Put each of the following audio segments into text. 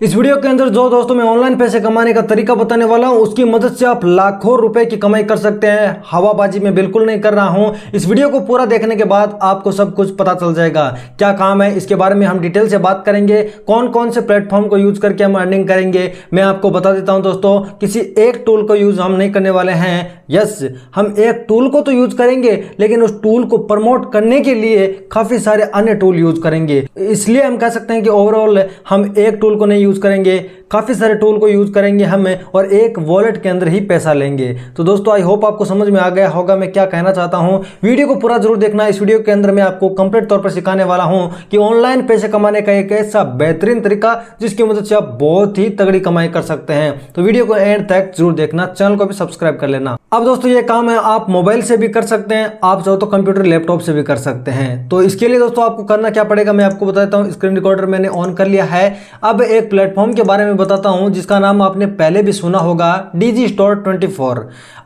इस वीडियो के अंदर जो दोस्तों मैं ऑनलाइन पैसे कमाने का तरीका बताने वाला हूं उसकी मदद से आप लाखों रुपए की कमाई कर सकते हैं। हवाबाजी में बिल्कुल नहीं कर रहा हूं। इस वीडियो को पूरा देखने के बाद आपको सब कुछ पता चल जाएगा। क्या काम है इसके बारे में हम डिटेल से बात करेंगे। कौन कौन से प्लेटफॉर्म को यूज करके हम अर्निंग करेंगे मैं आपको बता देता हूं। दोस्तों किसी एक टूल को यूज हम नहीं करने वाले हैं। यस, हम एक टूल को तो यूज करेंगे लेकिन उस टूल को प्रमोट करने के लिए काफी सारे अन्य टूल यूज करेंगे। इसलिए हम कह सकते हैं कि ओवरऑल हम एक टूल को नहीं यूज करेंगे, काफी सारे टूल को यूज करेंगे हम और एक वॉलेट के अंदर ही पैसा लेंगे। तो दोस्तों आई होप आपको समझ में आ गया होगा मैं क्या कहना चाहता हूं। वीडियो को पूरा जरूर देखना। इस वीडियो के अंदर मैं आपको कंप्लीट तौर पर सिखाने वाला हूं कि ऑनलाइन पैसे कमाने का एक ऐसा बेहतरीन तरीका जिसकी मदद से आप बहुत ही तगड़ी कमाई कर सकते हैं। तो वीडियो को एंड तक जरूर देखना, चैनल को भी सब्सक्राइब कर लेना। अब दोस्तों ये काम है आप मोबाइल से भी कर सकते हैं, आप चाहो तो कंप्यूटर लैपटॉप से भी कर सकते हैं। तो इसके लिए दोस्तों आपको करना क्या पड़ेगा मैं आपको बताता हूं। स्क्रीन रिकॉर्डर मैंने ऑन कर लिया है। अब एक प्लेटफॉर्म के बारे में बताता हूं जिसका नाम आपने पहले भी सुना होगा, DigiStore24।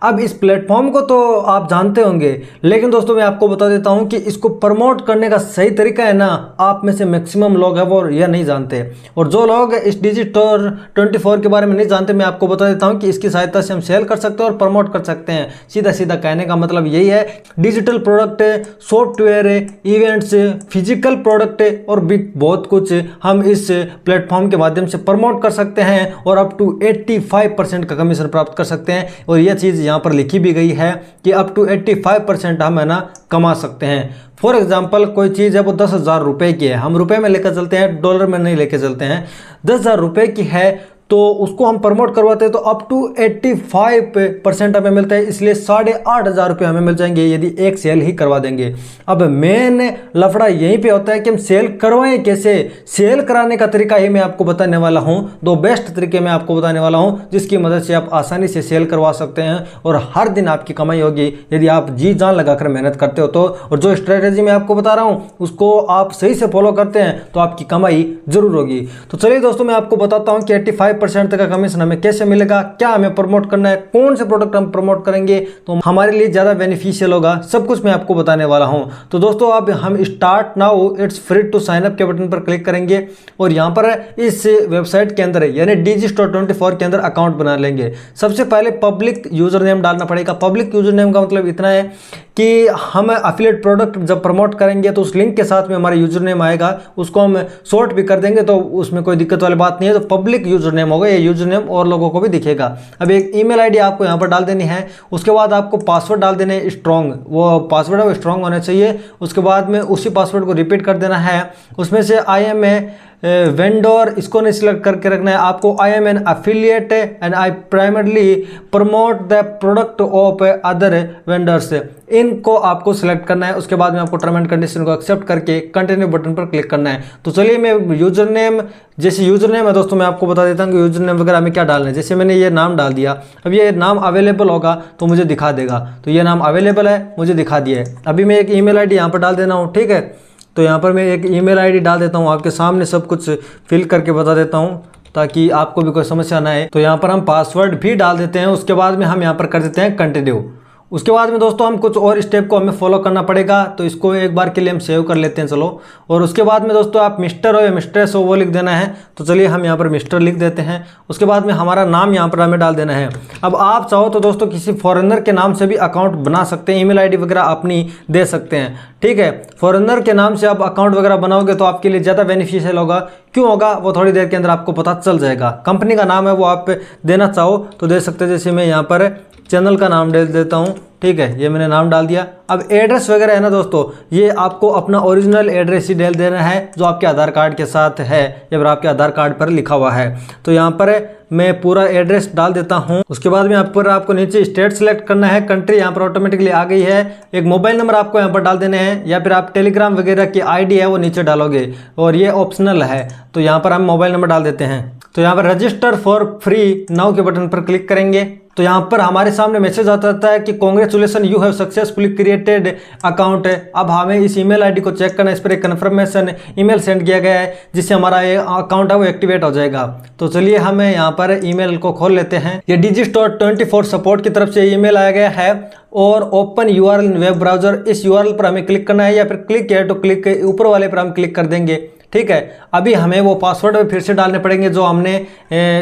अब इस प्लेटफॉर्म को तो आप जानते होंगे लेकिन दोस्तों मैं आपको बता देता हूं कि इसको प्रमोट करने का सही तरीका है ना, आप में से मैक्सिमम लोग हैं वो यह नहीं जानते। और जो लोग इस DigiStore24 के बारे में नहीं जानते मैं आपको बता देता हूं कि इसकी सहायता से हम सेल कर सकते हैं और प्रमोट कर सकते हैं। सीधा सीधा कहने का मतलब यही है। Digital product, software, events, physical product और भी बहुत कुछ हम इस प्लेटफॉर्म के माध्यम से प्रमोट कर सकते हैं और अप टू 85% का कमीशन प्राप्त कर सकते हैं। और यह चीज़ यहाँ पर लिखी भी गई है कि अप टू 85% हम है ना कमा सकते हैं। फॉर एग्जाम्पल कोई चीज़ है वो 10,000 रुपये की है, हम रुपए में लेकर चलते हैं, डॉलर में नहीं लेकर चलते हैं। 10,000 रुपये की है तो उसको हम प्रमोट करवाते हैं तो अप टू 85% हमें मिलता है, इसलिए 8,500 रुपये हमें मिल जाएंगे यदि एक सेल ही करवा देंगे। अब मेन लफड़ा यहीं पे होता है कि हम सेल करवाएं कैसे। सेल कराने का तरीका ही मैं आपको बताने वाला हूं। दो बेस्ट तरीके मैं आपको बताने वाला हूं जिसकी मदद से आप आसानी से सेल करवा सकते हैं और हर दिन आपकी कमाई होगी यदि आप जी जान लगाकर मेहनत करते हो तो। और जो स्ट्रेटेजी मैं आपको बता रहा हूँ उसको आप सही से फॉलो करते हैं तो आपकी कमाई जरूर होगी। तो चलिए दोस्तों मैं आपको बताता हूँ कि 85% तक का कमीशन हमें कैसे मिलेगा, क्या हमें प्रमोट करना है, कौन से प्रोडक्ट हम प्रमोट करेंगे तो हमारे लिए ज्यादा बेनिफिशियल होगा, सब कुछ मैं आपको बताने वाला हूं। तो दोस्तों अब हम start now it's free to sign up के बटन पर क्लिक करेंगे और यहां पर इस वेबसाइट के अंदर यानी DigiStore24 के अंदर अकाउंट बना लेंगे। सबसे पहले पब्लिक यूजर नेम डालना पड़ेगा। पब्लिक यूजर नेम का मतलब इतना है कि हम एफिलिएट प्रोडक्ट जब प्रमोट करेंगे तो उस लिंक के साथ में हमारा यूजर नेम आएगा, उसको हम शॉर्ट भी कर देंगे तो उसमें कोई दिक्कत वाली बात नहीं है। तो पब्लिक यूजर नेम होगा, ये यूजर नेम और लोगों को भी दिखेगा। अब एक ईमेल आईडी आपको यहाँ पर डाल देनी है। उसके बाद आपको पासवर्ड डाल देने स्ट्रॉन्ग, वो पासवर्ड है वो स्ट्रॉन्ग होना चाहिए। उसके बाद में उसी पासवर्ड को रिपीट कर देना है। उसमें से आई एम ए वेंडर इसको नहीं सिलेक्ट करके रखना है आपको। I am N affiliate and I primarily promote the product of other vendors, इनको आपको सिलेक्ट करना है। उसके बाद में आपको टर्म एंड कंडीशन को एक्सेप्ट करके कंटिन्यू बटन पर क्लिक करना है। तो चलिए मैं यूजर नेम, जैसे यूजर नेम है दोस्तों मैं आपको बता देता हूँ कि यूजर नेम वगैरह में क्या डालना है। जैसे मैंने ये नाम डाल दिया, अब ये नाम अवेलेबल होगा तो मुझे दिखा देगा। तो ये नाम अवेलेबल है, मुझे दिखा दिया है। अभी मैं एक ईमेल आईडी यहाँ पर डाल देना हूँ, ठीक है। तो यहाँ पर मैं एक ईमेल आईडी डाल देता हूँ, आपके सामने सब कुछ फिल करके बता देता हूँ ताकि आपको भी कोई समस्या ना आए। तो यहाँ पर हम पासवर्ड भी डाल देते हैं। उसके बाद में हम यहाँ पर कर देते हैं कंटिन्यू। उसके बाद में दोस्तों हम कुछ और स्टेप को हमें फॉलो करना पड़ेगा तो इसको एक बार के लिए हम सेव कर लेते हैं चलो। और उसके बाद में दोस्तों आप मिस्टर हो या मिस्ट्रेस हो वो लिख देना है। तो चलिए हम यहाँ पर मिस्टर लिख देते हैं। उसके बाद में हमारा नाम यहाँ पर हमें डाल देना है। अब आप चाहो तो दोस्तों किसी फॉरेनर के नाम से भी अकाउंट बना सकते हैं, ईमेल आईडी वगैरह अपनी दे सकते हैं, ठीक है। फॉरेनर के नाम से आप अकाउंट वगैरह बनाओगे तो आपके लिए ज़्यादा बेनिफिशियल होगा। क्यों होगा वो थोड़ी देर के अंदर आपको पता चल जाएगा। कंपनी का नाम है वो आप देना चाहो तो दे सकते हैं। जैसे मैं यहाँ पर चैनल का नाम डाल देता हूँ, ठीक है, ये मैंने नाम डाल दिया। अब एड्रेस वगैरह है ना दोस्तों, ये आपको अपना ओरिजिनल एड्रेस ही डाल देना है जो आपके आधार कार्ड के साथ है या फिर आपके आधार कार्ड पर लिखा हुआ है। तो यहाँ पर मैं पूरा एड्रेस डाल देता हूँ। उसके बाद में आपको नीचे स्टेट सेलेक्ट करना है, कंट्री यहाँ पर ऑटोमेटिकली आ गई है। एक मोबाइल नंबर आपको यहाँ पर डाल देने हैं या फिर आप टेलीग्राम वगैरह की आईडी है वो नीचे डालोगे और ये ऑप्शनल है। तो यहाँ पर हम मोबाइल नंबर डाल देते हैं। तो यहाँ पर रजिस्टर फॉर फ्री नाउ के बटन पर क्लिक करेंगे तो यहाँ पर हमारे सामने मैसेज आता रहता है कि congratulation you have successfully created account. अब हमें इस ईमेल आईडी को चेक करना है, इस पर एक कन्फर्मेशन ईमेल सेंड किया गया है जिससे हमारा ये अकाउंट है वो एक्टिवेट हो जाएगा। तो चलिए हमें यहाँ पर ईमेल को खोल लेते हैं। ये DigiStore24 सपोर्ट की तरफ से ईमेल आया गया है और ओपन यूआरएल इन वेब ब्राउजर, इस यूआरएल पर हमें क्लिक करना है या फिर क्लिक किया तो क्लिक ऊपर वाले पर हम क्लिक कर देंगे। ठीक है। अभी हमें वो पासवर्ड फिर से डालने पड़ेंगे जो हमने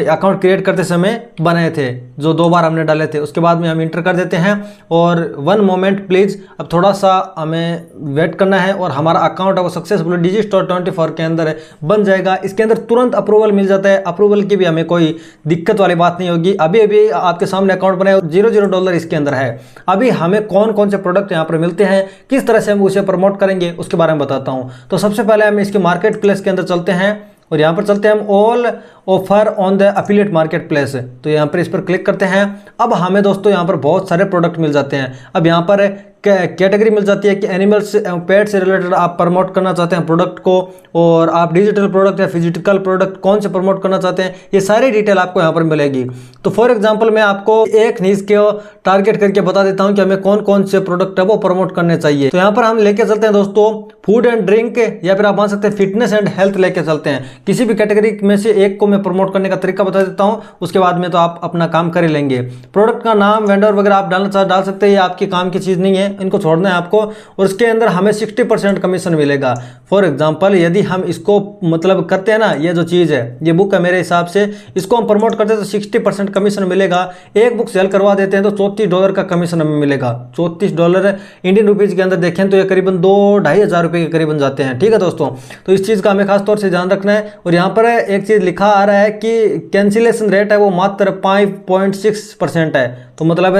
अकाउंट क्रिएट करते समय बनाए थे, जो 2 बार हमने डाले थे। उसके बाद में हम इंटर कर देते हैं और 1 मोमेंट प्लीज़, अब थोड़ा सा हमें वेट करना है और हमारा अकाउंट है वो सक्सेसफुल डिजिस्टोर 24 के अंदर बन जाएगा। इसके अंदर तुरंत अप्रूवल मिल जाता है, अप्रूवल की भी हमें कोई दिक्कत वाली बात नहीं होगी। अभी अभी आपके सामने अकाउंट बनाए, $0 इसके अंदर है। अभी हमें कौन कौन से प्रोडक्ट यहाँ पर मिलते हैं, किस तरह से हम उसे प्रमोट करेंगे, उसके बारे में बताता हूँ। तो सबसे पहले हम इसके मार्केट प्लेस के अंदर चलते हैं और यहाँ पर चलते हैं हम all offer on the affiliate market place. तो यहाँ पर इस पर क्लिक करते हैं। अब हमें दोस्तों यहाँ पर बहुत सारे प्रोडक्ट मिल जाते हैं। अब यहाँ पर कैटेगरी मिल जाती है कि एनिमल्स पेट से रिलेटेड आप प्रमोट करना चाहते हैं प्रोडक्ट को, और आप डिजिटल प्रोडक्ट या फिजिकल प्रोडक्ट कौन से प्रमोट करना चाहते हैं, ये सारी डिटेल आपको यहाँ पर मिलेगी। तो फॉर एग्जांपल मैं आपको एक नीश को टारगेट करके बता देता हूँ कि हमें कौन कौन से प्रोडक्ट है वो प्रमोट करने चाहिए। तो यहाँ पर हम लेके चलते हैं दोस्तों फूड एंड ड्रिंक, या फिर आप मान सकते हैं फिटनेस एंड हेल्थ लेके चलते हैं। किसी भी कैटेगरी में से एक को मैं प्रमोट करने का तरीका बता देता हूँ, उसके बाद में तो आप अपना काम कर ही लेंगे। प्रोडक्ट का नाम वेंडर वगैरह आप डाल सकते हैं, ये आपके काम की चीज़ नहीं है, इनको छोड़ना है आपको। और इसके अंदर हमें 60% कमीशन मिलेगा। फॉर एग्जांपल यदि हम इसको मतलब करते हैं ना, ये जो चीज़ है, ये बुक है मेरे हिसाब से, इसको हम प्रमोट करते हैं तो 60% कमीशन मिलेगा। एक बुक सेल करवा देते हैं तो $34 का कमीशन हमें मिलेगा। $34 इंडियन रुपीज़ के अंदर देखें तो ये करीबन 2-2.5 हज़ार रुपये के करीबन जाते हैं। ठीक है दोस्तों, तो इस चीज़ का हमें खास तौर से ध्यान रखना है। और यहाँ पर एक चीज़ लिखा आ रहा है कि कैंसिलेशन रेट है वो मात्र 5.6% है। तो मतलब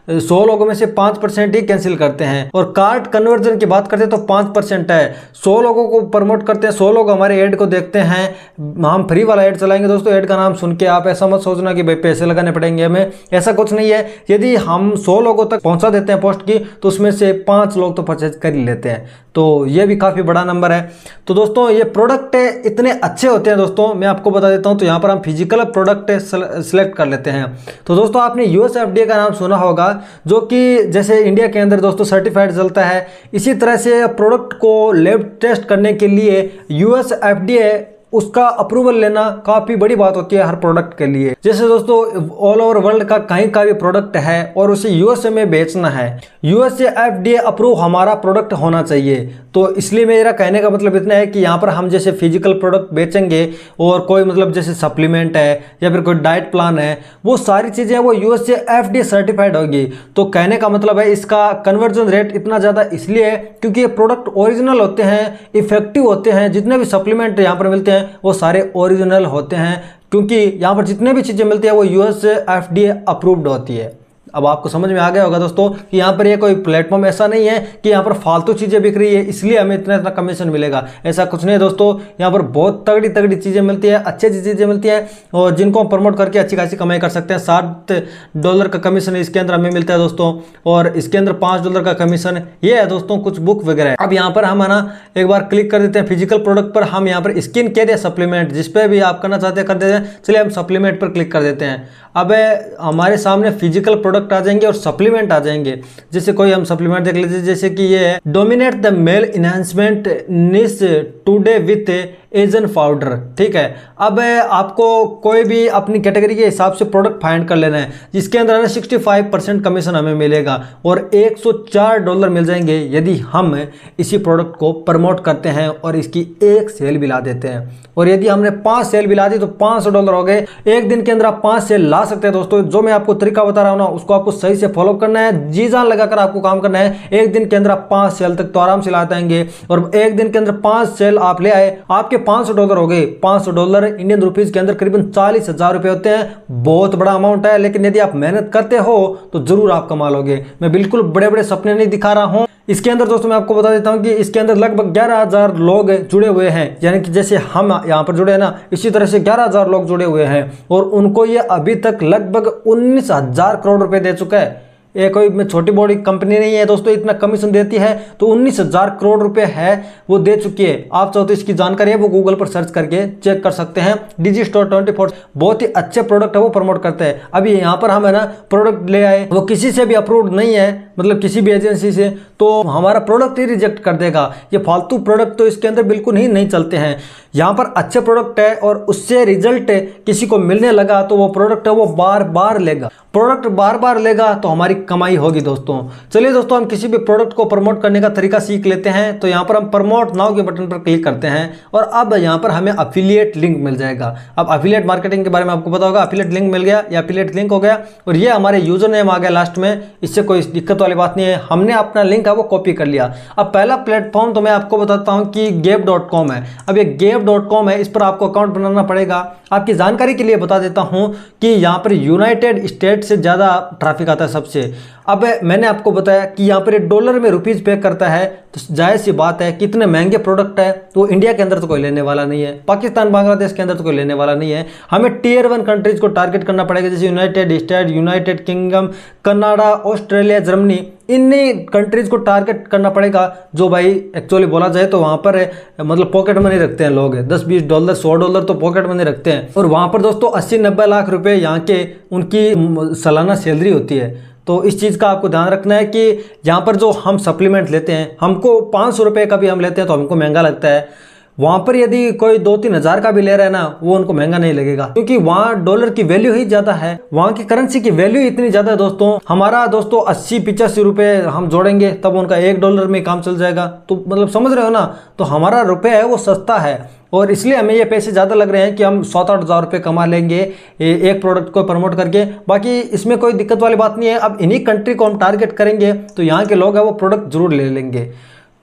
100 लोगों में से 5% ही कैंसिल करते हैं। और कार्ट कन्वर्जन की बात करते हैं तो 5% है। 100 लोगों को प्रमोट करते हैं, 100 लोग हमारे ऐड को देखते हैं, हम फ्री वाला ऐड चलाएंगे दोस्तों। ऐड का नाम सुन के आप ऐसा मत सोचना कि भाई पैसे लगाने पड़ेंगे हमें, ऐसा कुछ नहीं है। यदि हम 100 लोगों तक पहुंचा देते हैं पोस्ट की तो उसमें से 5 लोग तो परचेज कर ही लेते हैं, तो ये भी काफ़ी बड़ा नंबर है। तो दोस्तों ये प्रोडक्ट इतने अच्छे होते हैं दोस्तों, मैं आपको बता देता हूँ। तो यहाँ पर हम फिजिकल प्रोडक्ट सेलेक्ट कर लेते हैं। तो दोस्तों आपने USFDA का नाम सुना होगा, जो कि जैसे इंडिया के अंदर दोस्तों सर्टिफाइड चलता है, इसी तरह से प्रोडक्ट को लैब टेस्ट करने के लिए USFDA उसका अप्रूवल लेना काफ़ी बड़ी बात होती है हर प्रोडक्ट के लिए। जैसे दोस्तों ऑल ओवर वर्ल्ड का कहीं का भी प्रोडक्ट है और उसे USA में बेचना है, USFDA अप्रूव हमारा प्रोडक्ट होना चाहिए। तो इसलिए मेरा कहने का मतलब इतना है कि यहाँ पर हम जैसे फिजिकल प्रोडक्ट बेचेंगे और कोई मतलब जैसे सप्लीमेंट है या फिर कोई डाइट प्लान है, वो सारी चीज़ें वो USFDA सर्टिफाइड होगी। तो कहने का मतलब है इसका कन्वर्जन रेट इतना ज़्यादा इसलिए है क्योंकि ये प्रोडक्ट ओरिजिनल होते हैं, इफेक्टिव होते हैं। जितने भी सप्लीमेंट यहाँ पर मिलते हैं वो सारे ओरिजिनल होते हैं, क्योंकि यहाँ पर जितने भी चीज़ें मिलती है वो USFDA अप्रूव्ड होती है। अब आपको समझ में आ गया होगा दोस्तों कि यहाँ पर ये कोई प्लेटफॉर्म ऐसा नहीं है कि यहाँ पर फालतू चीज़ें बिक रही है इसलिए हमें इतना इतना कमीशन मिलेगा, ऐसा कुछ नहीं है दोस्तों। यहाँ पर बहुत तगड़ी तगड़ी चीज़ें मिलती है, अच्छी अच्छी चीज़ें मिलती हैं और जिनको हम प्रमोट करके अच्छी खासी कमाई कर सकते हैं। $7 का कमीशन इसके अंदर हमें मिलता है दोस्तों, और इसके अंदर $5 का कमीशन ये है दोस्तों कुछ बुक वगैरह। अब यहाँ पर हम है ना एक बार क्लिक कर देते हैं फिजिकल प्रोडक्ट पर। हम यहाँ पर स्किन केयर या सप्लीमेंट जिस पे भी आप करना चाहते हैं कर देते हैं। चलिए हम सप्लीमेंट पर क्लिक कर देते हैं। अब हमारे सामने फिजिकल प्रोडक्ट आ जाएंगे और सप्लीमेंट आ जाएंगे। जैसे कोई हम सप्लीमेंट देख लीजिए, जैसे कि ये है डोमिनेट द मेल इनहेंसमेंट निस टुडे विथ एजन पाउडर। ठीक है, अब आपको कोई भी अपनी कैटेगरी के हिसाब से प्रोडक्ट फाइंड कर लेना है, जिसके अंदर 65% कमीशन हमें मिलेगा और $104 मिल जाएंगे यदि हम इसी प्रोडक्ट को प्रमोट करते हैं और इसकी एक सेल भी ला देते हैं। और यदि हमने 5 सेल भी ला दी तो $500 हो गए। एक दिन के अंदर आप 5 सेल ला सकते हैं दोस्तों। जो मैं आपको तरीका बता रहा हूँ ना उसको आपको सही से फॉलो करना है, जी जान लगाकर आपको काम करना है। एक दिन के अंदर आप 5 सेल तक तो आराम से लाते आएंगे, और एक दिन के अंदर 5 सेल आप ले आए, आपके $500 हो गए। $500 इंडियन रुपीज के अंदर करीबन 40,000 रुपए होते हैं। बहुत बड़ा अमाउंट है, लेकिन यदि आप मेहनत करते हो तो जरूर आप कमा लोगे। मैं बिल्कुल बड़े बड़े सपने नहीं दिखा रहा हूँ। इसके अंदर दोस्तों मैं आपको बता देता हूं कि इसके अंदर लगभग 11,000 लोग जुड़े हुए हैं, यानी कि जैसे हम यहाँ पर जुड़े हैं ना, इसी तरह से 11,000 लोग जुड़े हुए हैं और उनको ये अभी तक लगभग 19,000 करोड़ रुपए दे चुका है। ये कोई छोटी बड़ी कंपनी नहीं है दोस्तों, इतना कमीशन देती है तो 19,000 करोड़ रुपए है वो दे चुकी है। आप चाहो तो इसकी जानकारी है वो गूगल पर सर्च करके चेक कर सकते हैं। डिजिस्टोर 24 बहुत ही अच्छे प्रोडक्ट है वो प्रमोट करते हैं। अभी यहाँ पर हम है ना प्रोडक्ट ले आए, वो किसी से भी अप्रूव्ड नहीं है, मतलब किसी भी एजेंसी से, तो हमारा प्रोडक्ट ही रिजेक्ट कर देगा। ये फालतू प्रोडक्ट तो इसके अंदर बिल्कुल ही नहीं चलते हैं। यहाँ पर अच्छे प्रोडक्ट है और उससे रिजल्ट किसी को मिलने लगा तो वो प्रोडक्ट है वो बार बार लेगा, प्रोडक्ट बार बार लेगा तो हमारी कमाई होगी दोस्तों। चलिए दोस्तों, हम किसी भी प्रोडक्ट को प्रमोट करने का तरीका सीख लेते हैं। तो यहाँ पर हम प्रमोट नाउ के बटन पर क्लिक करते हैं और अब यहाँ पर हमें अफिलिएट लिंक मिल जाएगा। अब अफिलिएट मार्केटिंग के बारे में आपको पता होगा, अफिलिएट लिंक मिल गया, या अफिलिएट लिंक हो गया और ये हमारे यूजर नेम आ गया लास्ट में। इससे कोई दिक्कत वाली बात नहीं है, हमने अपना लिंक है वो कॉपी कर लिया। अब पहला प्लेटफॉर्म तो मैं आपको बताता हूँ कि gap.com है। अब ये gap.com है, इस पर आपको अकाउंट बनाना पड़ेगा। आपकी जानकारी के लिए बता देता हूँ कि यहाँ पर यूनाइटेड स्टेट से ज़्यादा ट्रैफिक आता है सबसे। अब मैंने आपको बताया कि यहाँ पर डॉलर में रुपीज़ पे करता है, तो जाहिर सी बात है कितने महंगे प्रोडक्ट है तो इंडिया के अंदर तो कोई लेने वाला नहीं है, पाकिस्तान बांग्लादेश के अंदर तो कोई लेने वाला नहीं है। हमें टियर 1 कंट्रीज को टारगेट करना पड़ेगा, जैसे United state, United kingdom, Canada, Australia, Germany, इन्हीं कंट्रीज को टारगेट करना पड़ेगा जो भाई एक्चुअली बोला जाए तो वहाँ पर मतलब पॉकेट मनी रखते हैं लोग, 10-20 डॉलर, 100 डॉलर तो पॉकेट मनी रखते हैं। और वहाँ पर दोस्तों 80-90 लाख रुपए यहाँ के उनकी सालाना सैलरी होती है। तो इस चीज़ का आपको ध्यान रखना है कि यहाँ पर जो हम सप्लीमेंट लेते हैं, हमको 500 रुपये का भी हम लेते हैं तो हमको महंगा लगता है। वहाँ पर यदि कोई 2-3 हज़ार का भी ले रहा है ना, वो उनको महंगा नहीं लगेगा, क्योंकि वहाँ डॉलर की वैल्यू ही ज़्यादा है, वहाँ की करेंसी की वैल्यू इतनी ज़्यादा है दोस्तों। हमारा दोस्तों 80-85 रुपये हम जोड़ेंगे तब उनका $1 में काम चल जाएगा। तो मतलब समझ रहे हो ना, तो हमारा रुपये है वो सस्ता है और इसलिए हमें ये पैसे ज़्यादा लग रहे हैं कि हम 7-8 हज़ार रुपये कमा लेंगे एक प्रोडक्ट को प्रमोट करके। बाकी इसमें कोई दिक्कत वाली बात नहीं है। अब इन्हीं कंट्री को हम टारगेट करेंगे तो यहाँ के लोग हैं वो प्रोडक्ट जरूर ले लेंगे।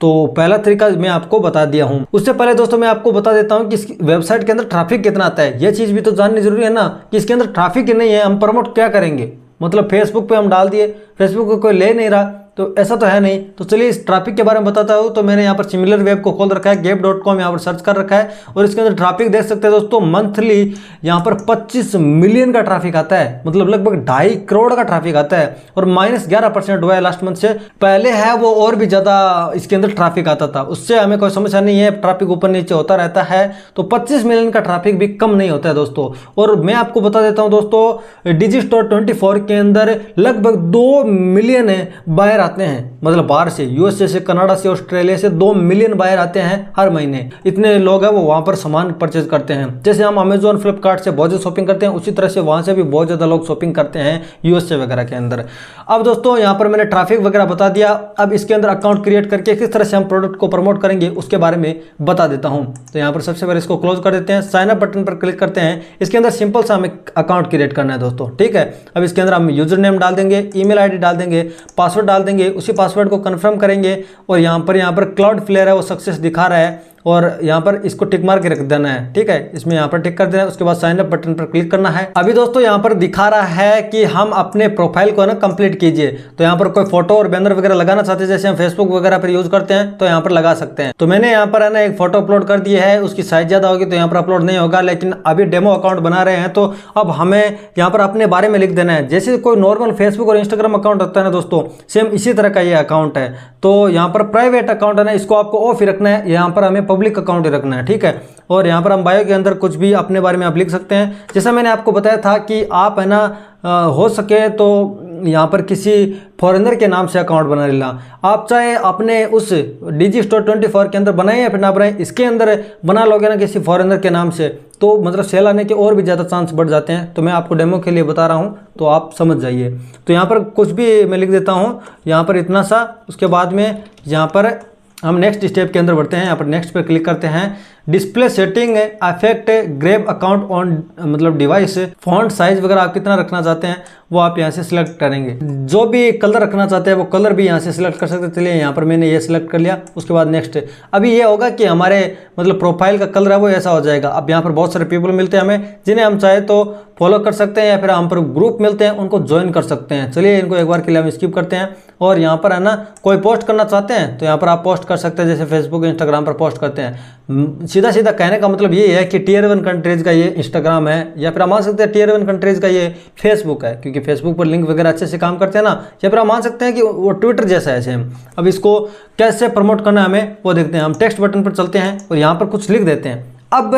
तो पहला तरीका मैं आपको बता दिया हूँ। उससे पहले दोस्तों मैं आपको बता देता हूँ कि इस वेबसाइट के अंदर ट्रैफिक कितना आता है। ये चीज़ भी तो जाननी जरूरी है ना कि इसके अंदर ट्रैफिक नहीं है, हम प्रमोट क्या करेंगे। मतलब फेसबुक पे हम डाल दिए, फेसबुक को कोई ले नहीं रहा, तो ऐसा तो है नहीं। तो चलिए इस ट्रैफिक के बारे में बताता हूँ। तो मैंने यहाँ पर सिमिलर वेब को खोल रखा है, gap.com यहाँ पर सर्च कर रखा है और इसके अंदर ट्रैफिक देख सकते हैं दोस्तों। मंथली यहाँ पर 25 मिलियन का ट्रैफिक आता है, मतलब लगभग 2.5 करोड़ का ट्रैफिक आता है और -11% हुआ है लास्ट मंथ से। पहले है वो और भी ज़्यादा इसके अंदर ट्रैफिक आता था, उससे हमें कोई समस्या नहीं है, ट्रैफिक ऊपर नीचे होता रहता है। तो 25 मिलियन का ट्रैफिक भी कम नहीं होता है दोस्तों। और मैं आपको बता देता हूँ दोस्तों, Digistore24 के अंदर लगभग 2 मिलियन बायर आते हैं, मतलब बाहर से, यूएसए से, कनाडा से, ऑस्ट्रेलिया से 2 मिलियन बायर आते हैं हर महीने। इतने लोग हैं वो वहाँ पर सामान परचेज करते हैं। जैसे हम अमेजोन, फ्लिपकार्ट से बहुत ज़्यादा शॉपिंग करते हैं, उसी तरह से वहाँ से भी बहुत ज़्यादा लोग शॉपिंग करते हैं यूएसए वगैरह के अंदर। अब दोस्तों यहाँ पर मैंने ट्रैफिक वगैरह बता दिया। अब इसके अंदर अकाउंट क्रिएट करके किस तरह से हम प्रोडक्ट को प्रमोट करेंगे उसके बारे में बता देता हूँ। तो यहाँ पर सबसे पहले इसको क्लोज कर देते हैं, साइन अप बटन पर क्लिक करते हैं। इसके अंदर सिंपल सा हमें अकाउंट क्रिएट करना है दोस्तों, ठीक है। अब इसके अंदर हम यूजर नेम डाल देंगे, ईमेल आईडी डाल देंगे, पासवर्ड डाल देंगे, उसी पासवर्ड को कंफर्म करेंगे और यहाँ पर क्लाउडफ्लेयर है वो सक्सेस दिखा रहा है और यहाँ पर इसको टिक मार के रख देना है, ठीक है। इसमें यहाँ पर टिक कर देना है, उसके बाद साइन अप बटन पर क्लिक करना है। अभी दोस्तों यहाँ पर दिखा रहा है कि हम अपने प्रोफाइल को ना कंप्लीट कीजिए। तो यहाँ पर कोई फोटो और बैनर वगैरह लगाना चाहते हैं, जैसे हम फेसबुक वगैरह पर यूज करते हैं तो यहाँ पर लगा सकते हैं। तो मैंने यहाँ पर है ना एक फोटो अपलोड कर दी है, उसकी साइज ज्यादा होगी तो यहाँ पर अपलोड नहीं होगा, लेकिन अभी डेमो अकाउंट बना रहे हैं तो अब हमें यहाँ पर अपने बारे में लिख देना है। जैसे कोई नॉर्मल फेसबुक और इंस्टाग्राम अकाउंट होता है ना दोस्तों, सेम इसी तरह का ये अकाउंट है। तो यहाँ पर प्राइवेट अकाउंट है ना, इसको आपको ऑफ ही रखना है, यहाँ पर हमें पब्लिक अकाउंट ही रखना है, ठीक है। और यहाँ पर हम बायो के अंदर कुछ भी अपने बारे में आप लिख सकते हैं। जैसा मैंने आपको बताया था कि आप है ना हो सके तो यहाँ पर किसी फॉरेनर के नाम से अकाउंट बना लेना। आप चाहे अपने उस Digistore24 के अंदर बनाए या फिर ना बनाए, इसके अंदर बना लोगे ना किसी फॉरेनर के नाम से तो मतलब सेल आने के और भी ज़्यादा चांस बढ़ जाते हैं। तो मैं आपको डेमो के लिए बता रहा हूँ तो आप समझ जाइए। तो यहाँ पर कुछ भी मैं लिख देता हूँ, यहाँ पर इतना सा। उसके बाद में यहाँ पर हम नेक्स्ट स्टेप के अंदर बढ़ते हैं। यहाँ पर नेक्स्ट पर क्लिक करते हैं। Display setting affect grab account on मतलब डिवाइस, फॉन्ट साइज वगैरह आप कितना रखना चाहते हैं वो आप यहाँ से सिलेक्ट करेंगे। जो भी कलर रखना चाहते हैं वो कलर भी यहाँ से सिलेक्ट कर सकते हैं। चलिए यहाँ पर मैंने ये सिलेक्ट कर लिया। उसके बाद नेक्स्ट, अभी ये होगा कि हमारे मतलब प्रोफाइल का कलर है वो ऐसा हो जाएगा। अब यहाँ पर बहुत सारे पीपल मिलते हैं हमें, जिन्हें हम चाहे तो फॉलो कर सकते हैं या फिर हम पर ग्रुप मिलते हैं उनको ज्वाइन कर सकते हैं। चलिए इनको एक बार के लिए हम स्किप करते हैं। और यहाँ पर है ना कोई पोस्ट करना चाहते हैं तो यहाँ पर आप पोस्ट कर सकते हैं, जैसे फेसबुक, इंस्टाग्राम पर पोस्ट करते हैं। सीधा सीधा कहने का मतलब ये है कि टियर 1 कंट्रीज का ये इंस्टाग्राम है, या फिर आप मान सकते हैं टियर 1 कंट्रीज का ये फेसबुक है, क्योंकि फेसबुक पर लिंक वगैरह अच्छे से काम करते हैं ना। या फिर आप मान सकते हैं कि वो ट्विटर जैसा है सेम। अब इसको कैसे प्रमोट करना है हमें वो देखते हैं। हम टेक्स्ट बटन पर चलते हैं और यहाँ पर कुछ लिख देते हैं। अब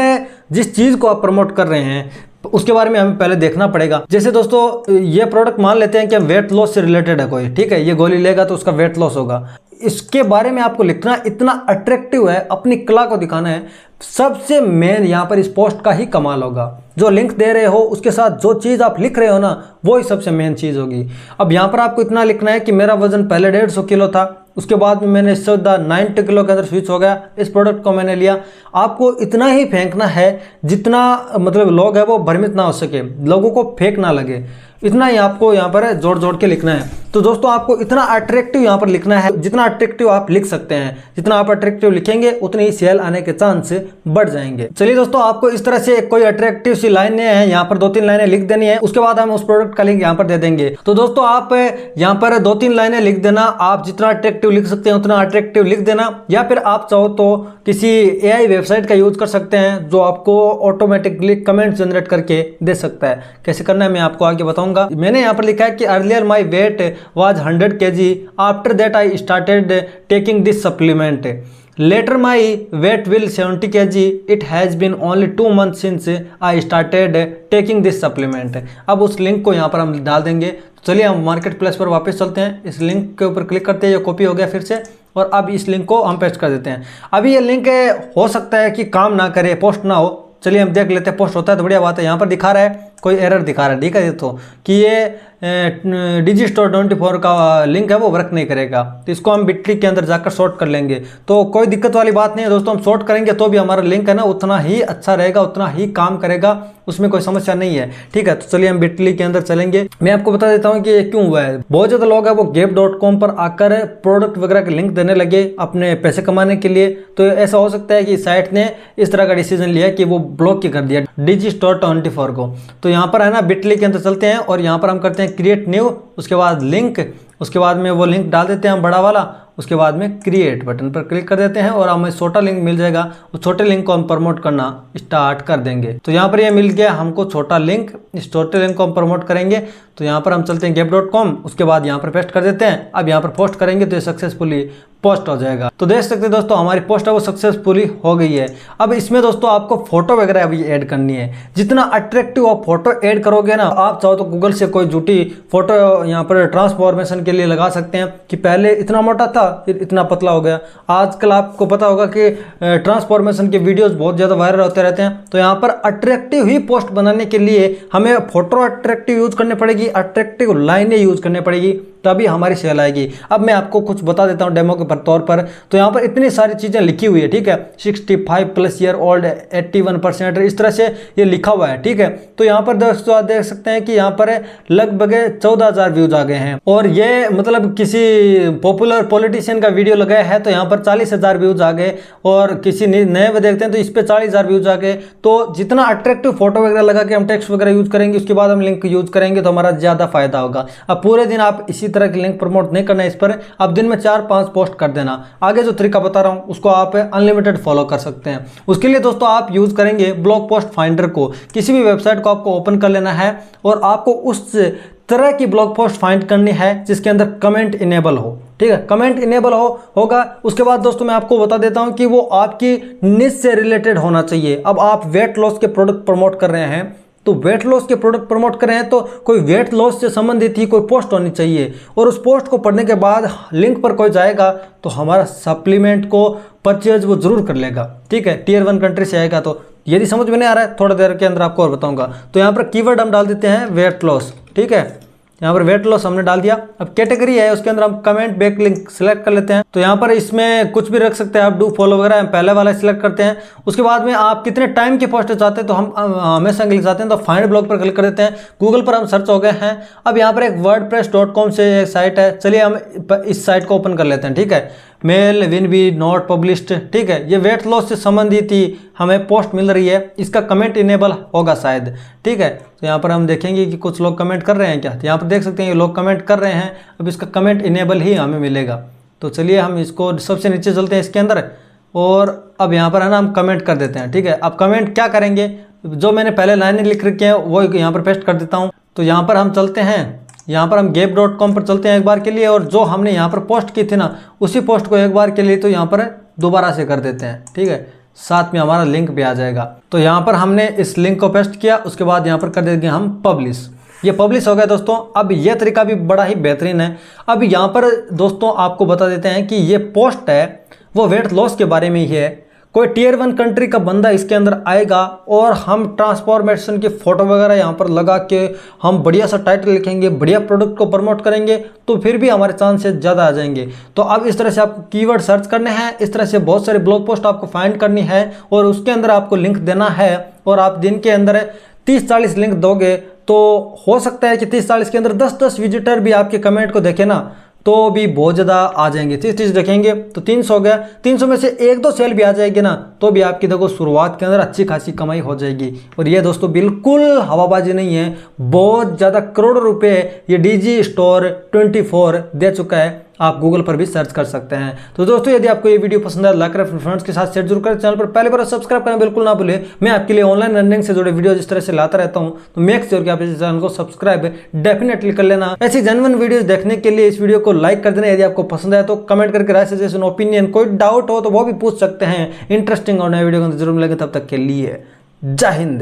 जिस चीज़ को आप प्रमोट कर रहे हैं तो उसके बारे में हमें पहले देखना पड़ेगा। जैसे दोस्तों ये प्रोडक्ट मान लेते हैं कि वेट लॉस से रिलेटेड है कोई, ठीक है, ये गोली लेगा तो उसका वेट लॉस होगा। इसके बारे में आपको लिखना इतना अट्रैक्टिव है, अपनी कला को दिखाना है। सबसे मेन यहाँ पर इस पोस्ट का ही कमाल होगा। जो लिंक दे रहे हो उसके साथ जो चीज़ आप लिख रहे हो ना, वो ही सबसे मेन चीज़ होगी। अब यहाँ पर आपको इतना लिखना है कि मेरा वजन पहले 150 किलो था, उसके बाद में मैंने 90 किलो के अंदर स्विच हो गया, इस प्रोडक्ट को मैंने लिया। आपको इतना ही फेंकना है जितना मतलब लोग हैं वो भ्रमित ना हो सके, लोगों को फेक ना लगे, इतना ही आपको यहाँ पर जोड़ जोड़ के लिखना है। तो दोस्तों आपको इतना अट्रैक्टिव यहाँ पर लिखना है, जितना अट्रैक्टिव आप लिख सकते हैं, जितना आप अट्रैक्टिव लिखेंगे उतनी ही सेल आने के चांस बढ़ जाएंगे। चलिए दोस्तों, आपको इस तरह से कोई अट्रैक्टिव सी लाइनें हैं, यहाँ पर 2-3 लाइनें लिख देनी है, उसके बाद हम उस प्रोडक्ट का लिंक यहाँ पर दे देंगे। तो दोस्तों आप यहाँ पर 2-3 लाइनें लिख देना, आप जितना अट्रैक्टिव लिख सकते हैं उतना अट्रैक्टिव लिख देना, या फिर आप चाहो तो किसी AI वेबसाइट का यूज कर सकते हैं जो आपको ऑटोमेटिकली कमेंट जनरेट करके दे सकता है। कैसे करना है मैं आपको आगे बताऊंगा। मैंने यहाँ पर लिखा है कि earlier my weight was 100 kg, after that I started taking this supplement, later my weight will 70 kg, it has been only 2 months since I started taking this supplement। अब उस लिंक को यहाँ पर हम डाल देंगे। चलिए हम मार्केट प्लेस पर वापस चलते हैं, इस लिंक के ऊपर क्लिक करते हैं, ये कॉपी हो गया फिर से, और अब इस लिंक को हम पेस्ट कर देते हैं। अभी ये लिंक हो सकता है कि काम ना करे, पोस्ट ना हो, चलिए हम देख लेते हैं। पोस्ट होता है तो बढ़िया बात है। यहाँ पर दिखा रहा है कोई एरर दिखा रहा है, ठीक है, तो कि ये Digistore24 का लिंक है वो वर्क नहीं करेगा, तो इसको हम बिटली के अंदर जाकर शॉर्ट कर लेंगे। तो कोई दिक्कत वाली बात नहीं है दोस्तों, हम शॉर्ट करेंगे तो भी हमारा लिंक है ना उतना ही अच्छा रहेगा, उतना ही काम करेगा, उसमें कोई समस्या नहीं है, ठीक है। तो चलिए हम बिटली के अंदर चलेंगे। मैं आपको बता देता हूँ कि ये क्यों हुआ है। बहुत ज़्यादा लोग हैं वो gap.com पर आकर प्रोडक्ट वगैरह के लिंक देने लगे अपने पैसे कमाने के लिए। तो ऐसा हो सकता है कि साइट ने इस तरह का डिसीजन लिया कि वो ब्लॉक ही कर दिया Digistore24 को। तो यहाँ पर है ना बिटली के अंदर चलते हैं और यहाँ पर हम करते हैं क्रिएट न्यू, उसके बाद लिंक, उसके बाद में वो लिंक डाल देते हैं हम बड़ा वाला, उसके बाद में क्रिएट बटन पर क्लिक कर देते हैं और हमें छोटा लिंक मिल जाएगा। उस छोटे लिंक को हम प्रमोट करना स्टार्ट कर देंगे। तो यहाँ पर ये मिल गया हमको छोटा लिंक, इस छोटे लिंक को हम प्रमोट करेंगे। तो यहाँ पर हम चलते हैं gap.com, उसके बाद यहाँ पर पेस्ट कर देते हैं। अब यहाँ पर पोस्ट करेंगे तो ये सक्सेसफुली पोस्ट हो जाएगा। तो देख सकते हैं दोस्तों हमारी पोस्ट है वो सक्सेसफुली हो गई है। अब इसमें दोस्तों आपको फोटो वगैरह अभी ऐड करनी है। जितना अट्रैक्टिव आप फोटो ऐड करोगे ना, आप चाहो तो गूगल से कोई झूठी फोटो यहाँ पर ट्रांसफॉर्मेशन के लिए लगा सकते हैं कि पहले इतना मोटा था फिर इतना पतला हो गया। आजकल आपको पता होगा कि ट्रांसफॉर्मेशन के वीडियोस बहुत ज़्यादा वायरल होते रहते हैं। तो यहाँ पर अट्रैक्टिव ही पोस्ट बनाने के लिए हमें फोटो अट्रैक्टिव यूज करनी पड़ेगी, अट्रैक्टिव लाइनें यूज करनी पड़ेगी, तभी हमारी सेल आएगी। अब मैं आपको कुछ बता देता हूँ डेमो के तौर पर। तो यहाँ पर इतनी सारी चीज़ें लिखी हुई है, ठीक है, 65+ ईयर ओल्ड, 81%, इस तरह से ये लिखा हुआ है, ठीक है। तो यहाँ पर दोस्तों आप देख सकते हैं कि यहाँ पर लगभग 14,000 व्यूज आ गए हैं, और ये मतलब किसी पॉपुलर पॉलिटिशियन का वीडियो लगाया है तो यहाँ पर 40,000 व्यूज आ गए, और किसी नए में देखते हैं तो इस पर 40,000 व्यूज आ गए। तो जितना अट्रैक्टिव फोटो वगैरह लगा के हम टेक्स्ट वगैरह यूज करेंगे, उसके बाद हम लिंक यूज करेंगे तो हमारा ज़्यादा फायदा होगा। अब पूरे दिन आप इसी तरह की लिंक प्रमोट नहीं करना है इस पर, आप दिन में 4-5 पोस्ट कर देना। आगे जो तरीका बता रहा हूं उसको आप अनलिमिटेड फॉलो कर सकते हैं। उसके लिए दोस्तों आप यूज करेंगे ब्लॉग पोस्ट फाइंडर को। किसी भी वेबसाइट को आपको ओपन कर लेना है और आपको उस तरह की ब्लॉग पोस्ट फाइंड करनी है जिसके अंदर कमेंट इनेबल हो, ठीक है, कमेंट इनेबल होगा। उसके बाद दोस्तों मैं आपको बता देता हूं कि वो आपकी निश से रिलेटेड होना चाहिए। अब आप वेट लॉस के प्रोडक्ट प्रमोट कर रहे हैं, तो वेट लॉस के प्रोडक्ट प्रमोट कर रहे हैं तो कोई वेट लॉस से संबंधित ही कोई पोस्ट होनी चाहिए, और उस पोस्ट को पढ़ने के बाद लिंक पर कोई जाएगा तो हमारा सप्लीमेंट को परचेज वो जरूर कर लेगा, ठीक है। Tier 1 कंट्री से आएगा। तो यदि समझ में नहीं आ रहा है थोड़ी देर के अंदर आपको और बताऊंगा। तो यहाँ पर कीवर्ड हम डाल देते हैं वेट लॉस, ठीक है। यहाँ पर वेट लॉस हमने डाल दिया। अब कैटेगरी है उसके अंदर हम कमेंट बैक लिंक सिलेक्ट कर लेते हैं। तो यहाँ पर इसमें कुछ भी रख सकते हैं आप, डू फॉलो वगैरह, हम पहले वाला सिलेक्ट करते हैं। उसके बाद में आप कितने टाइम की पोस्ट चाहते हैं तो हम हमेशा लिख जाते हैं तो फाइंड ब्लॉग पर क्लिक कर देते हैं। गूगल पर हम सर्च हो गए हैं। अब यहाँ पर एक wordpress.com से एक साइट है, चलिए हम इस साइट को ओपन कर लेते हैं, ठीक है। Mail will be not published, ठीक है, ये वेट लॉस से संबंधित ही हमें पोस्ट मिल रही है, इसका कमेंट इनेबल होगा शायद, ठीक है। तो यहाँ पर हम देखेंगे कि कुछ लोग कमेंट कर रहे हैं क्या, तो यहाँ पर देख सकते हैं ये लोग कमेंट कर रहे हैं। अब इसका कमेंट इनेबल ही हमें मिलेगा। तो चलिए हम इसको सबसे नीचे चलते हैं इसके अंदर, और अब यहाँ पर है ना हम कमेंट कर देते हैं, ठीक है। अब कमेंट क्या करेंगे, जो मैंने पहले लाइनें लिख रखी हैं वो यहाँ पर पेस्ट कर देता हूँ। तो यहाँ पर हम चलते हैं, यहाँ पर हम gap.com पर चलते हैं एक बार के लिए, और जो हमने यहाँ पर पोस्ट की थी ना उसी पोस्ट को एक बार के लिए तो यहाँ पर दोबारा से कर देते हैं, ठीक है। साथ में हमारा लिंक भी आ जाएगा। तो यहाँ पर हमने इस लिंक को पेस्ट किया, उसके बाद यहाँ पर कर देंगे हम पब्लिश। ये पब्लिश हो गया दोस्तों। अब ये तरीका भी बड़ा ही बेहतरीन है। अब यहाँ पर दोस्तों आपको बता देते हैं कि ये पोस्ट है वो वेट लॉस के बारे में ही है। कोई टियर 1 कंट्री का बंदा इसके अंदर आएगा और हम ट्रांसफॉर्मेशन की फोटो वगैरह यहाँ पर लगा के हम बढ़िया सा टाइटल लिखेंगे, बढ़िया प्रोडक्ट को प्रमोट करेंगे, तो फिर भी हमारे चांसेस ज़्यादा आ जाएंगे। तो अब इस तरह से आपको कीवर्ड सर्च करने हैं, इस तरह से बहुत सारे ब्लॉग पोस्ट आपको फाइंड करनी है और उसके अंदर आपको लिंक देना है। और आप दिन के अंदर 30-40 लिंक दोगे तो हो सकता है कि 30-40 के अंदर 10-10 विजिटर भी आपके कमेंट को देखे ना, तो भी बहुत ज़्यादा आ जाएंगे। 30 देखेंगे तो 300 हो गया, 300 में से 1-2 सेल भी आ जाएगी ना, तो भी आपकी देखो शुरुआत के अंदर अच्छी खासी कमाई हो जाएगी। और ये दोस्तों बिल्कुल हवाबाजी नहीं है, बहुत ज़्यादा करोड़ों रुपए ये डीजी स्टोर 24 दे चुका है। आप गूगल पर भी सर्च कर सकते हैं। तो दोस्तों यदि आपको ये वीडियो पसंद आया लाइक करें, अपने फ्रेंड्स के साथ शेयर जरूर करें। चैनल पर पहले बार सब्सक्राइब करना बिल्कुल ना भूलें। मैं आपके लिए ऑनलाइन अर्निंग से जुड़े वीडियो जिस तरह से लाता रहता हूं, तो मेक श्योर कि आप इस चैनल को सब्सक्राइब डेफिनेटली कर लेना। ऐसी जेन्युइन वीडियोस देखने के लिए इस वीडियो को लाइक कर देना। यदि आपको पसंद आया तो कमेंट करके राय, सजेशन, ओपिनियन, कोई डाउट हो तो वो भी पूछ सकते हैं। इंटरेस्टिंग और नए वीडियो को जरूर मिलेंगे। तब तक के लिए जय हिंद।